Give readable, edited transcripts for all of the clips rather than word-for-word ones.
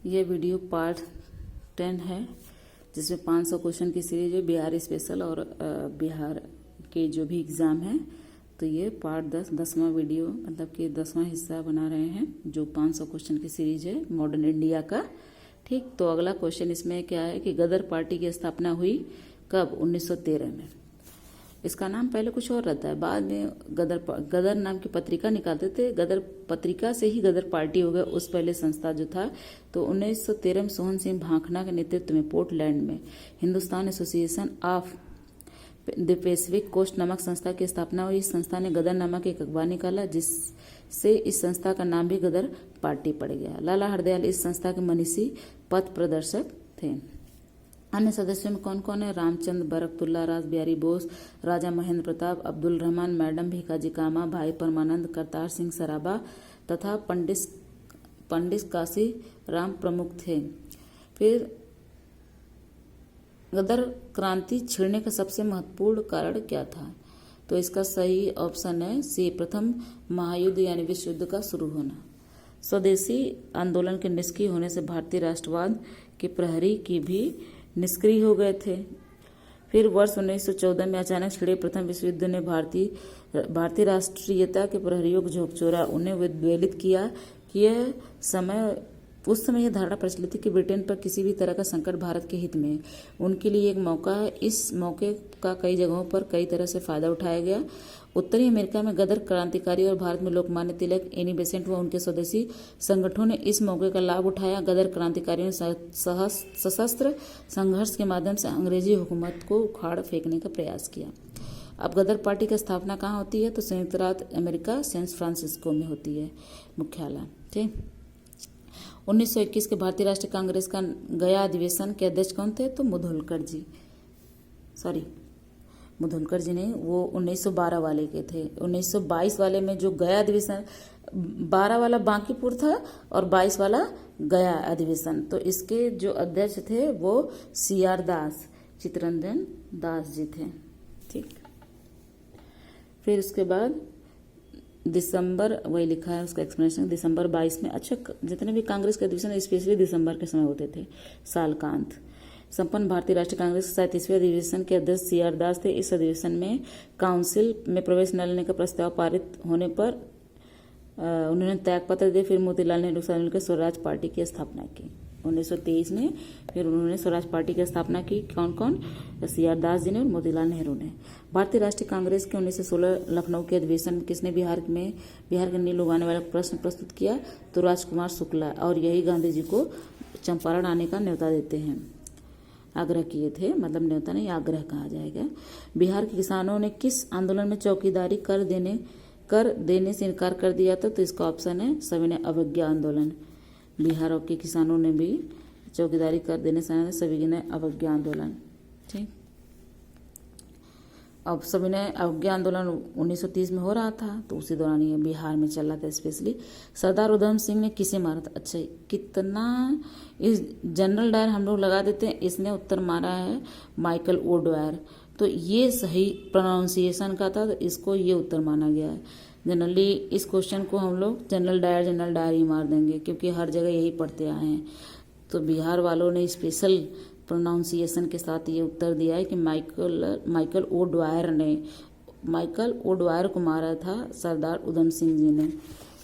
ये video part 10 है जिसमें 500 क्वेश्चन की सीरीज है बिहार स्पेशल और बिहार के जो भी एग्ज़ाम है। तो ये पार्ट 10वां वीडियो मतलब कि 10वां हिस्सा बना रहे हैं जो 500 क्वेश्चन की सीरीज है मॉडर्न इंडिया का। ठीक, तो अगला क्वेश्चन इसमें क्या है कि गदर पार्टी की स्थापना हुई कब? 1913 में। इसका नाम पहले कुछ और रहता है, बाद में गदर नाम की पत्रिका निकालते थे। गदर पत्रिका से ही गदर पार्टी हो गया उस पहले संस्था जो था। तो 1913 में सोहन सिंह भाखना के नेतृत्व में पोर्टलैंड में Hindustan association of the Pacific Coast नामक संस्था की स्थापना हुई। इस संस्था ने गदर नामक एक अखबार निकाला जिससे इस संस्था का नाम भी गदर पार्टी पड़ गया। लाला हरदयाल इस संस्था के मनीषी पथ प्रदर्शक थे। अन्य सदस्यों में कौन कौन है? रामचंद्र, बरकतुल्ला, रास बिहारी बोस, राजा महेंद्र प्रताप, अब्दुल रहमान, मैडम भीकाजी कामा, भाई परमानंद, करतार सिंह सराबा तथा पंडित काशी राम प्रमुख थे। फिर गदर क्रांति छिड़ने का सबसे महत्वपूर्ण कारण क्या था? तो इसका सही ऑप्शन है सी, प्रथम महायुद्ध यानी विश्व युद्ध का शुरू होना। स्वदेशी आंदोलन के निष्क्रिय होने से भारतीय राष्ट्रवाद के प्रहरी की भी निष्क्रिय हो गए थे। फिर वर्ष 1914 में अचानक छिड़े प्रथम विश्व युद्ध ने भारतीय राष्ट्रीयता के प्रहरियों को झकझोरा, उन्हें उद्वेलित किया कि उस समय यह धारणा प्रचलित थी कि ब्रिटेन पर किसी भी तरह का संकट भारत के हित में है। उनके लिए एक मौका है। इस मौके का कई जगहों पर कई तरह से फायदा उठाया गया। उत्तरी अमेरिका में गदर क्रांतिकारी और भारत में लोकमान्य तिलक, एनी बेसेंट व उनके स्वदेशी संगठनों ने इस मौके का लाभ उठाया। गदर क्रांतिकारियों ने सशस्त्र संघर्ष के माध्यम से अंग्रेजी हुकूमत को उखाड़ फेंकने का प्रयास किया। अब गदर पार्टी की स्थापना कहाँ होती है? तो संयुक्त राज्य अमेरिका सैन फ्रांसिस्को में होती है मुख्यालय। ठीक, 1921 के भारतीय राष्ट्रीय कांग्रेस का गया अधिवेशन के अध्यक्ष कौन थे? तो मुधोलकर जी नहीं, वो 1912 वाले के थे। 1922 वाले में जो गया अधिवेशन, 12 वाला बांकीपुर था और 22 वाला गया अधिवेशन। तो इसके जो अध्यक्ष थे वो CR दास, चित्तरंजन दास जी थे। ठीक, फिर उसके बाद दिसंबर, वही लिखा है उसका एक्सप्लेनेशन, दिसंबर 22 में। अच्छा, जितने भी कांग्रेस के अधिवेशन स्पेशली दिसंबर के समय होते थे साल का अंत। संपन्न भारतीय राष्ट्रीय कांग्रेस के 37वें अधिवेशन के अध्यक्ष CR दास थे। इस अधिवेशन में काउंसिल में प्रवेश न लेने का प्रस्ताव पारित होने पर उन्होंने त्यागपत्र दिए। फिर मोतीलाल नेहरू के साथ मिलकर स्वराज पार्टी की स्थापना की 1923 में। फिर उन्होंने स्वराज पार्टी की स्थापना की। कौन कौन? CR दास जी ने और मोतीलाल नेहरू ने। भारतीय राष्ट्रीय कांग्रेस के 1916 लखनऊ के अधिवेशन में किसने बिहार के नींव उगाने वाला प्रश्न प्रस्तुत किया? तो राजकुमार शुक्ला, और यही गांधी जी को चंपारण आने का न्योता देते हैं, आग्रह किए थे। मतलब न्योता नहीं, आग्रह कहा जाएगा। बिहार के किसानों ने किस आंदोलन में चौकीदारी कर देने से इनकार कर दिया था? तो इसका ऑप्शन है सविनय अवज्ञा आंदोलन। बिहार के किसानों ने भी चौकीदारी कर देने से सविनय अवज्ञा आंदोलन। ठीक, अब सविनय अवज्ञा आंदोलन 1930 में हो रहा था, तो उसी दौरान ये बिहार में चल रहा था स्पेशली। सरदार उधम सिंह ने किसे मारा था? अच्छा, कितना इस जनरल डायर हम लोग लगा देते हैं, इसने उत्तर मारा है माइकल ओ ड्वायर। तो ये सही प्रोनाउंसिएशन का था, तो इसको ये उत्तर माना गया है। जनरली इस क्वेश्चन को हम लोग जनरल डायर ही मार देंगे क्योंकि हर जगह यही पढ़ते आए हैं। तो बिहार वालों ने स्पेशल प्रोनाउंसिएशन के साथ ये उत्तर दिया है कि माइकल ओ ड्वायर को मारा था सरदार उधम सिंह जी ने।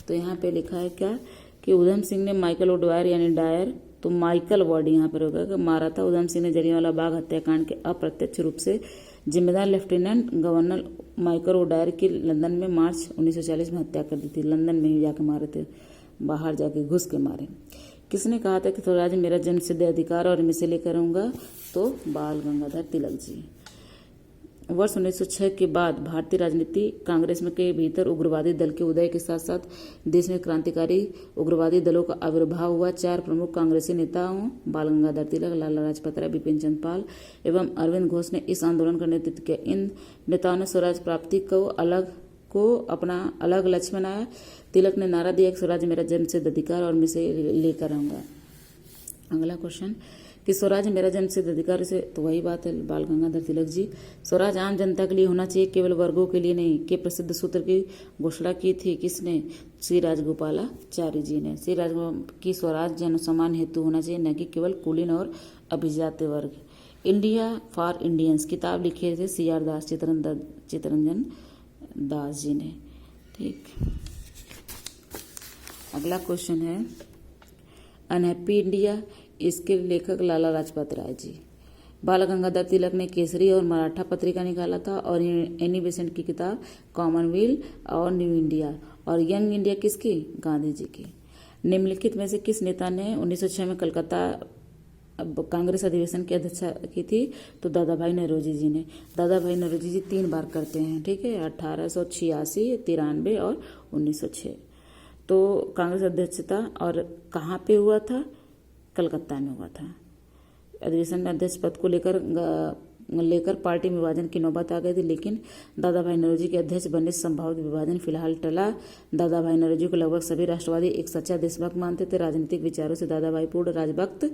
तो यहाँ पे लिखा है क्या कि उधम सिंह ने माइकल ओ ड्वायर यानी डायर, तो माइकल वर्ड यहाँ पर होगा कि मारा था। उधम सिंह ने जलियांवाला बाग हत्याकांड के अप्रत्यक्ष रूप से जिम्मेदार lieutenant governor Michael O'Dwyer की लंदन में मार्च 1940 में हत्या कर दी थी। लंदन में ही जाके मारे थे, बाहर जाके घुस के मारे। किसने कहा था कि स्वराज मेरा जन्मसिद्ध अधिकार और मैं इसे लेकर आऊंगा? तो बाल गंगाधर तिलक जी। वर्ष 1906 के बाद भारतीय राजनीति कांग्रेस में के भीतर उग्रवादी दल के उदय के साथ साथ देश में क्रांतिकारी उग्रवादी दलों का आविर्भाव हुआ। 4 प्रमुख कांग्रेसी नेताओं बाल गंगाधर तिलक, लाला लाजपत राय, बिपिन चंद्र पाल एवं अरविंद घोष ने इस आंदोलन का नेतृत्व किया। इन नेताओं ने स्वराज प्राप्ति को अपना अलग लक्ष्य बनाया। तिलक ने नारा दिया कि स्वराज मेरा जन्मसिद्ध अधिकार और मैं इसे लेकर आऊंगा। अगला क्वेश्चन, कि स्वराज मेरा जन्मसिद्ध अधिकार से, तो वही बात है बाल गंगाधर तिलक जी। स्वराज आम जनता के लिए होना चाहिए, केवल वर्गों के लिए नहीं, के प्रसिद्ध सूत्र की घोषणा की थी किसने? श्री राजगोपालाचारी जी ने। श्री राजगोपाल की स्वराज जन समान हेतु होना चाहिए, न कि केवल कुलीन और अभिजात्य वर्ग। इंडिया फॉर इंडियंस किताब लिखे थे CR दास, चित्तरंजन दास जी ने। ठीक, अगला क्वेश्चन है अनहैप्पी इंडिया, इसके लेखक लाला लाजपत राय जी। बाल गंगाधर तिलक ने केसरी और मराठा पत्रिका निकाला था, और एनी बेसेंट की किताब कॉमनवेल्थ और न्यू इंडिया, और यंग इंडिया किसकी? गांधी जी की। निम्नलिखित में से किस नेता ने 1906 में कलकत्ता कांग्रेस अधिवेशन की अध्यक्षता की थी? तो दादा भाई नौरोजी जी ने। दादा भाई नौरोजी जी 3 बार करते हैं, ठीक है, 1886, 93 और 1906। तो कांग्रेस अध्यक्षता और कहाँ पे हुआ था? कलकत्ता में हुआ था। अधिवेशन में अध्यक्ष पद को लेकर पार्टी में विभाजन की नौबत आ गई थी, लेकिन दादा भाई नौरोजी के अध्यक्ष बनने से संभावित विभाजन फिलहाल टला। दादा भाई नौरोजी को लगभग सभी राष्ट्रवादी एक सच्चा देशभक्त मानते थे। राजनीतिक विचारों से दादा भाई पूर्ण राजभक्त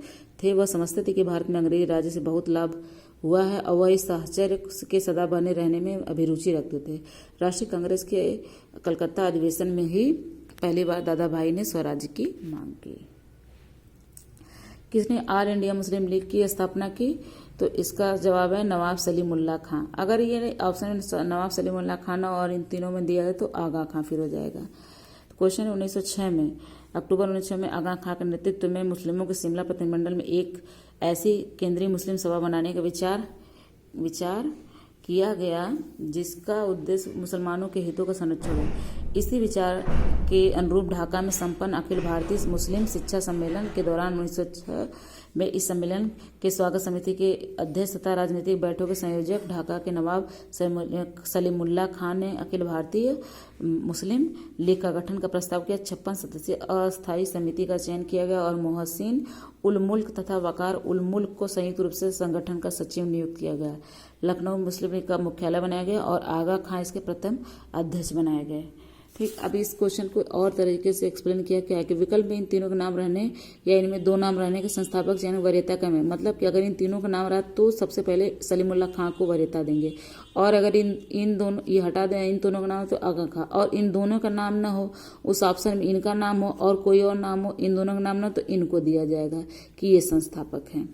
थे। वह समझते थे कि भारत में अंग्रेजी राज्य से बहुत लाभ हुआ है, और वह इस साहचर्य के सदा बने रहने में अभिरुचि रखते थे। राष्ट्रीय कांग्रेस के कलकत्ता अधिवेशन में ही पहली बार दादा भाई ने स्वराज्य की मांग की। किसने ऑल इंडिया मुस्लिम लीग की स्थापना की? तो इसका जवाब है नवाब सलीमुल्लाह खां। अगर ये ऑप्शन में नवाब सलीमुल्लाह खान और इन तीनों में दिया है तो आगा खां फिर हो जाएगा। क्वेश्चन 1906 में, अक्टूबर 1906 में आगा खां के नेतृत्व में मुस्लिमों के शिमला प्रतिनिधिमंडल में एक ऐसी केंद्रीय मुस्लिम सभा बनाने का विचार किया गया जिसका उद्देश्य मुसलमानों के हितों का संरक्षण है। इसी विचार के अनुरूप ढाका में संपन्न अखिल भारतीय मुस्लिम शिक्षा सम्मेलन के दौरान 1906 में इस सम्मेलन के स्वागत समिति के अध्यक्ष तथा राजनीतिक बैठकों के संयोजक ढाका के नवाब सलीमुल्लाह खान ने अखिल भारतीय मुस्लिम लीग का गठन का प्रस्ताव किया। 56 सदस्यीय अस्थायी समिति का चयन किया गया और मोहसिन उल मुल्क तथा वकार उल मुल्क को संयुक्त रूप से संगठन का सचिव नियुक्त किया गया। लखनऊ मुस्लिम लीग का मुख्यालय बनाया गया और आगा खां इसके प्रथम अध्यक्ष बनाए गए। ठीक, अभी इस क्वेश्चन को और तरीके से एक्सप्लेन किया क्या है कि विकल्प में इन तीनों के नाम रहने या इनमें 2 नाम रहने के संस्थापक यानी वरीयता कम है। मतलब कि अगर इन तीनों का नाम रहा तो सबसे पहले सलीमुल्लाह खां को वरीयता देंगे, और अगर इन दोनों ये हटा दें इन दोनों का नाम तो आगा खां, और इन दोनों का नाम ना हो, उस ऑप्शन में इनका नाम हो और कोई और नाम हो, इन दोनों का नाम ना तो इनको दिया जाएगा कि ये संस्थापक हैं।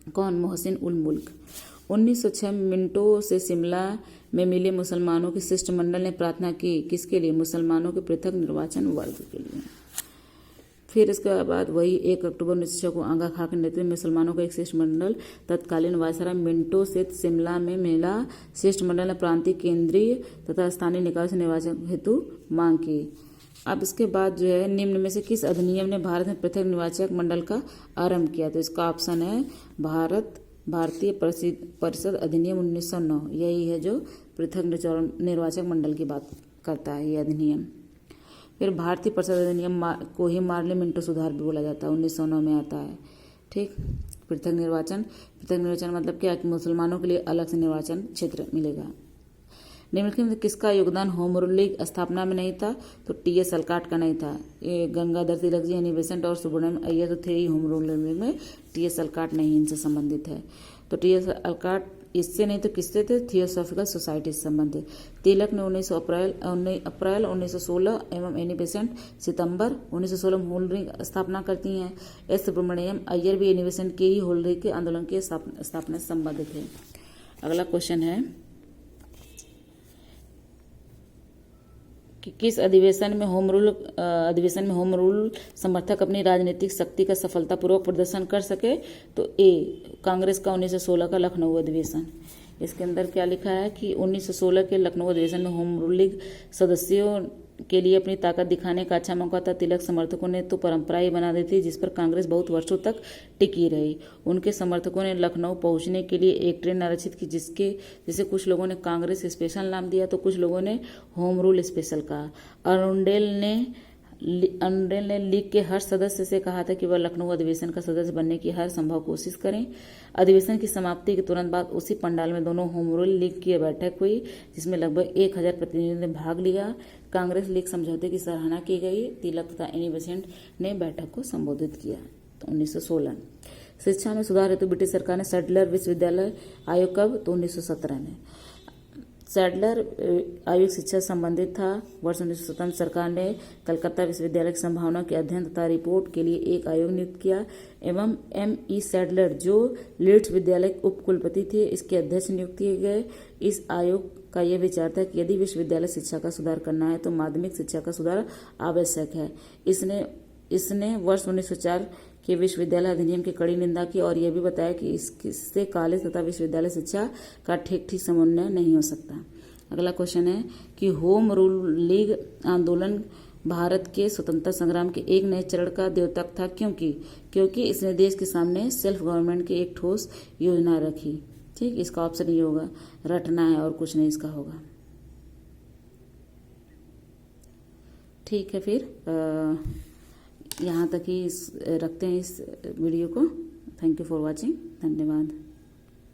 कौन? मोहसिन उल मुल्क। 1906 मिनटों से शिमला में मिले मुसलमानों के शिष्टमंडल ने प्रार्थना की किसके लिए? मुसलमानों के पृथक निर्वाचन वर्ग के लिए। फिर इसके बाद वही 1 अक्टूबर 1906 को आगा खां के नेतृत्व में मुसलमानों का एक शिष्टमंडल तत्कालीन वायसराय मिंटो से शिमला में मिला। शिष्टमंडल ने प्रांतीय, केंद्रीय तथा स्थानीय निकाय से निर्वाचन हेतु मांग की। अब इसके बाद जो है निम्न में से किस अधिनियम ने भारत में पृथक निर्वाचक मंडल का आरंभ किया? तो इसका ऑप्शन है भारतीय परिषद अधिनियम 1909। यही है जो पृथक निर्वाचक मंडल की बात करता है ये अधिनियम। फिर भारतीय परिषद अधिनियम को ही मार्ले मिंटो सुधार भी बोला जाता है, 1909 में आता है। ठीक, पृथक निर्वाचन मतलब क्या कि मुसलमानों के लिए अलग से निर्वाचन क्षेत्र मिलेगा। निम्नलिखित में किसका योगदान होम रूल लीग स्थापना में नहीं था? तो TS अलकाट का नहीं था। ये गंगाधर तिलक जी, एनी बेसेंट और सुब्रमण्यम अय्यर तो थे ही होम रूल लीग में, TS अलकाट नहीं इनसे संबंधित है। तो TS अलकाट इससे नहीं तो किससे थे? थियोसॉफिकल सोसाइटी से संबंधित। तिलक ने 19 अप्रैल 1916 एवं एनी बेसेंट सितंबर 1916 में होम लीग स्थापना करती हैं। S सुब्रमण्यम अय्यर भी एनी बेसेंट के ही होम लीग के आंदोलन की स्थापना से संबंधित है। अगला क्वेश्चन है कि किस अधिवेशन में होम रूल समर्थक अपनी राजनीतिक शक्ति का सफलतापूर्वक प्रदर्शन कर सके? तो A कांग्रेस का 1916 का लखनऊ अधिवेशन। इसके अंदर क्या लिखा है कि 1916 के लखनऊ अधिवेशन में होम रूल लीग सदस्यों के लिए अपनी ताकत दिखाने का अच्छा मौका था। तिलक समर्थकों ने तो परंपरा ही बना दी थी जिस पर कांग्रेस बहुत वर्षों तक टिकी रही। उनके समर्थकों ने लखनऊ पहुंचने के लिए एक ट्रेन आरक्षित की जिसे कुछ लोगों ने कांग्रेस स्पेशल नाम दिया तो कुछ लोगों ने होम रूल स्पेशल कहा। अरुंडेल ने लीग के हर सदस्य से कहा था कि वह लखनऊ अधिवेशन का सदस्य बनने की हर संभव कोशिश करें। अधिवेशन की समाप्ति के तुरंत बाद उसी पंडाल में दोनों होम रूल लीग की बैठक हुई जिसमें लगभग 1000 प्रतिनिधियों ने भाग लिया। कांग्रेस लीग समझौते की सराहना की गई। तिलक तथा एनी बेसेंट ने बैठक को संबोधित किया। तो 1916 शिक्षा में सुधार हेतु ब्रिटिश सरकार ने सैडलर विश्वविद्यालय आयोग कब, तो 1917 में। सैडलर आयोग शिक्षा से संबंधित था। वर्ष 1957 सरकार ने कलकत्ता विश्वविद्यालय की संभावना के अध्ययन तथा रिपोर्ट के लिए एक आयोग नियुक्त किया एवं M.E. सैडलर जो लीड्स विद्यालय के उपकुलपति थे इसके अध्यक्ष नियुक्त किए गए। इस आयोग का यह विचार था कि यदि विश्वविद्यालय शिक्षा का सुधार करना है तो माध्यमिक शिक्षा का सुधार आवश्यक है। इसने वर्ष 1904 के विश्वविद्यालय अधिनियम की कड़ी निंदा की और यह भी बताया कि इससे कॉलेज तथा विश्वविद्यालय शिक्षा का ठीक समन्वय नहीं हो सकता। अगला क्वेश्चन है कि होम रूल लीग आंदोलन भारत के स्वतंत्रता संग्राम के एक नए चरण का द्योतक था, क्योंकि इसने देश के सामने सेल्फ गवर्नमेंट की एक ठोस योजना रखी। ठीक, इसका ऑप्शन ये होगा, रटना है और कुछ नहीं इसका होगा। ठीक है, फिर यहाँ तक ही रखते हैं इस वीडियो को। Thank you for watching. धन्यवाद।